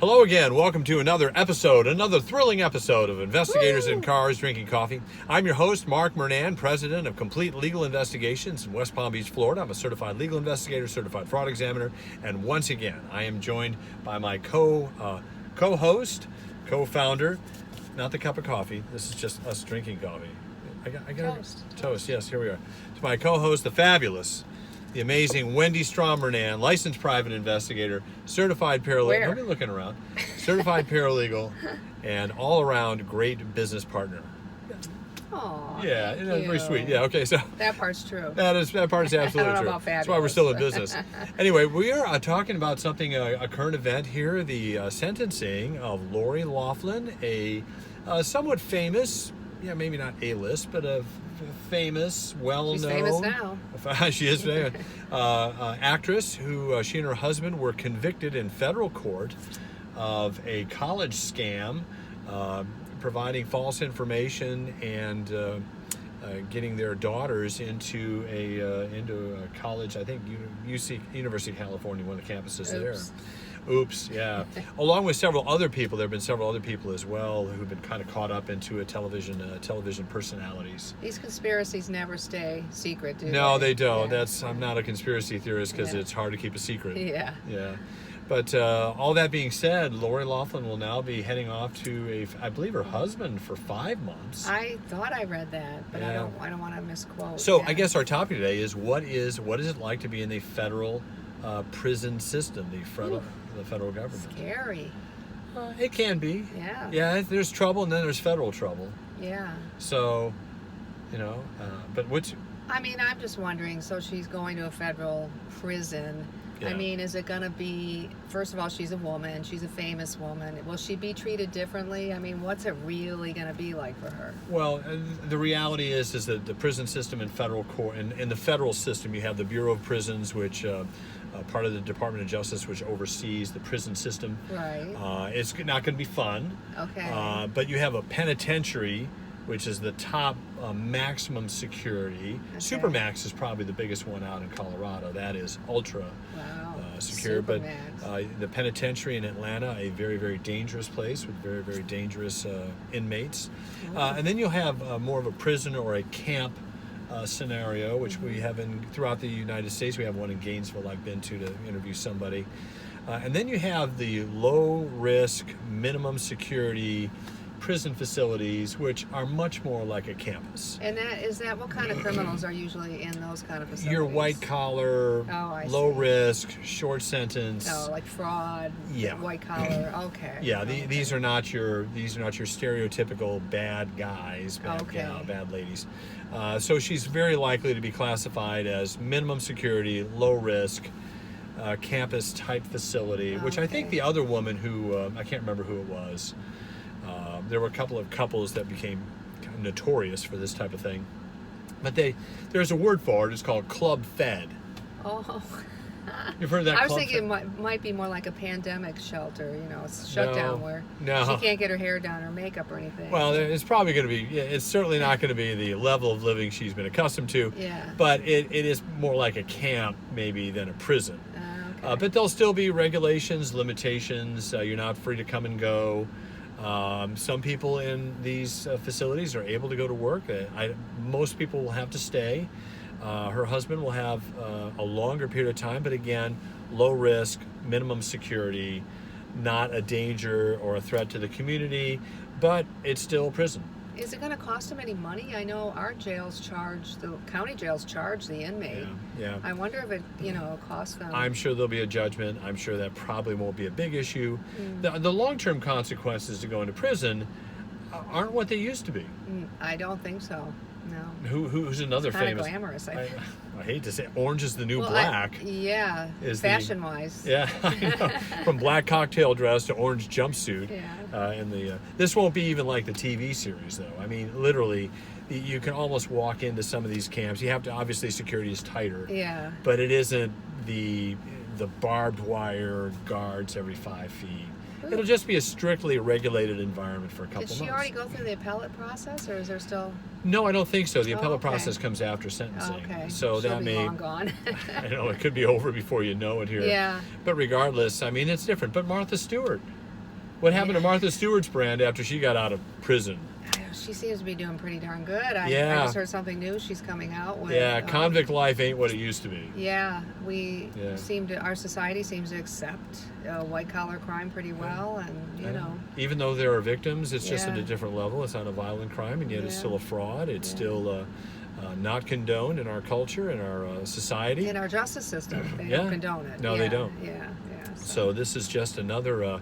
Hello again. Welcome to another thrilling episode of Investigators in Cars Drinking Coffee. I'm your host, Mark Murnan, president of Complete Legal Investigations in West Palm Beach, Florida. I'm a certified legal investigator, certified fraud examiner, and once again, I am joined by my co-host, co-founder, not the cup of coffee. This is just us drinking coffee. I got toast. Yes, here we are. To my co-host, the fabulous, the amazing Wendy Strombernan, licensed private investigator, certified paralegal. Nobody looking around. Certified paralegal, and all-around great business partner. Oh, yeah, very sweet. Yeah, okay, so that part's true. That part is absolutely I don't know true. about That's why we're still in business. Anyway, we are talking about something, a current event here, the sentencing of Lori Loughlin, a somewhat famous, maybe not A-list, but a famous, well-known. She's famous now. She is famous. Actress who she and her husband were convicted in federal court of a college scam, providing false information and getting their daughters into a college. I think University of California, one of the campuses there. Oops, yeah. Along with several other people, there have been several other people as well who've been kind of caught up into a television personalities. These conspiracies never stay secret, do they? No, they don't. Yeah. I'm not a conspiracy theorist because it's hard to keep a secret. Yeah. Yeah. But all that being said, Lori Loughlin will now be heading off to I believe her husband for 5 months. I thought I read that, but I don't want to misquote. So I guess our topic today is what is it like to be in the federal prison system, the federal government. Scary. It can be. Yeah. Yeah, there's trouble and then there's federal trouble. Yeah. So, but I'm just wondering, so she's going to a federal prison. Yeah. I mean, is it going to be, first of all, she's a woman, she's a famous woman. Will she be treated differently? I mean, what's it really going to be like for her? Well, the reality is that the prison system in federal court, in the federal system, you have the Bureau of Prisons, which part of the Department of Justice, which oversees the prison system. Right. It's not going to be fun. Okay. But you have a penitentiary, which is the top maximum security. Okay. Supermax is probably the biggest one out in Colorado. That is ultra secure. Supermax. But the penitentiary in Atlanta, a very, very dangerous place with very, very dangerous inmates. And then you'll have more of a prison or a camp scenario, which we have throughout the United States. We have one in Gainesville I've been to interview somebody. And then you have the low-risk, minimum security prison facilities, which are much more like a campus. And what kind of criminals are usually in those kind of facilities? Your white collar, low risk, short sentence. Oh, like fraud. Yeah. White collar. Okay. Yeah. These are not your stereotypical bad guys, bad ladies. So she's very likely to be classified as minimum security, low risk, campus type facility. Which I think the other woman who I can't remember who it was. There were a couple of couples that became kind of notorious for this type of thing. But there's a word for it. It's called club fed. Oh. You've heard that? I was thinking it might be more like a pandemic shelter, it's shut down where she can't get her hair done or makeup or anything. Well, it's probably going to be, it's certainly not going to be the level of living she's been accustomed to. Yeah. But it is more like a camp maybe than a prison. Okay. But there'll still be regulations, limitations. You're not free to come and go. Some people in these facilities are able to go to work. Most people will have to stay. Her husband will have a longer period of time, but again, low risk, minimum security, not a danger or a threat to the community, but it's still prison. Is it going to cost them any money? I know our the county jails charge the inmate. Yeah. I wonder if it, costs them. I'm sure there'll be a judgment. I'm sure that probably won't be a big issue. The long-term consequences to go into prison aren't what they used to be. I don't think so. No. Who's another it's famous? Glamorous. I hate to say, Orange is the New Black. Fashion-wise. Yeah, I know. From black cocktail dress to orange jumpsuit. Yeah. This won't be even like the TV series, though. I mean, literally, you can almost walk into some of these camps. You have to, obviously, security is tighter. Yeah. But it isn't the barbed wire guards every 5 feet. It'll just be a strictly regulated environment for a couple months. Did she already go through the appellate process, or is there still? No, I don't think so. The appellate process comes after sentencing. Okay. So She'll that be may long gone. I know it could be over before you know it here. Yeah. But regardless, I mean, it's different. But Martha Stewart, What happened to Martha Stewart's brand after she got out of prison? She seems to be doing pretty darn good. I Yeah. just heard something new. She's coming out with. Yeah, convict life ain't what it used to be. Yeah, our society seems to accept white collar crime pretty well, and you know. Even though there are victims, it's just at a Yeah. different level. It's not a violent crime, and yet it's Yeah. still a fraud. It's Yeah. still not condoned in our culture, in our society. In our justice system, they Yeah. don't condone it. No, yeah. they don't. Yeah. So this is just another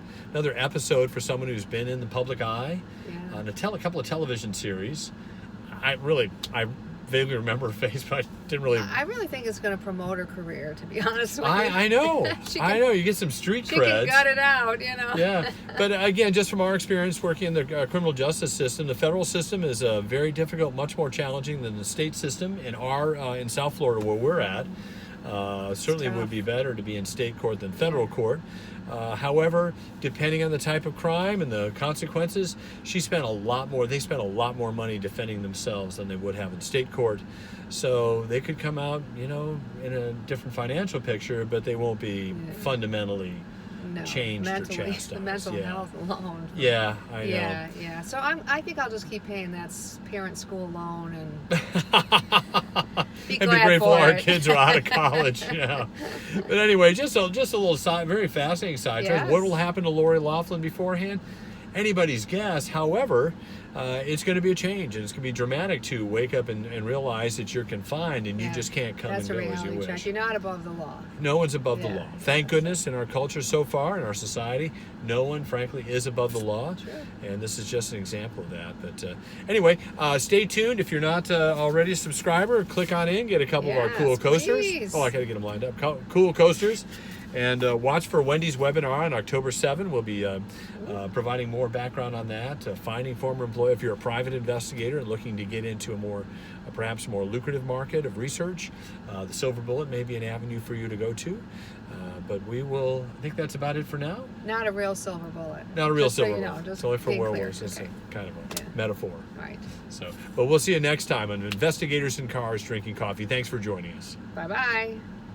episode for someone who's been in the public eye Yeah. on a couple of television series. I vaguely remember her face, but I didn't really. I really think it's going to promote her career, to be honest with you. I know. I know. You get some street She creds. can gut it out, you know. Yeah, but again, just from our experience working in the criminal justice system, the federal system is very difficult, much more challenging than the state system. In South Florida, where we're at, certainly it would be better to be in state court than federal court. However, depending on the type of crime and the consequences, they spent a lot more money defending themselves than they would have in state court. So they could come out, in a different financial picture, but they won't be fundamentally changed or chastised. The mental health alone. Yeah, I know. Yeah. So I think I'll just keep paying that parent school loan and be and glad be grateful for our it. kids are out of college. Yeah. But anyway, just a little very fascinating sidetrack. Yes. What will happen to Lori Loughlin beforehand? Anybody's guess. However, it's going to be a change, and it's going to be dramatic to wake up and realize that you're confined and you just can't come and go as you wish. Check. You're not above the law. No one's above the law. Thank goodness in our culture so far, in our society, no one, frankly, is above the law. True. And this is just an example of that. But anyway, stay tuned. If you're not already a subscriber, click on in, get a couple of our cool coasters. Please. Oh, I got to get them lined up. Cool coasters. And watch for Wendy's webinar on October 7. We'll be providing more background on that. Finding former employee. If you're a private investigator and looking to get into perhaps more lucrative market of research, the Silver Bullet may be an avenue for you to go to. But I think that's about it for now. Not a real silver bullet. Not a real Just so silver you know, bullet. just It's only for being werewolves. clear. It's Okay. a kind of a metaphor. Right. But we'll see you next time on Investigators in Cars Drinking Coffee. Thanks for joining us. Bye-bye.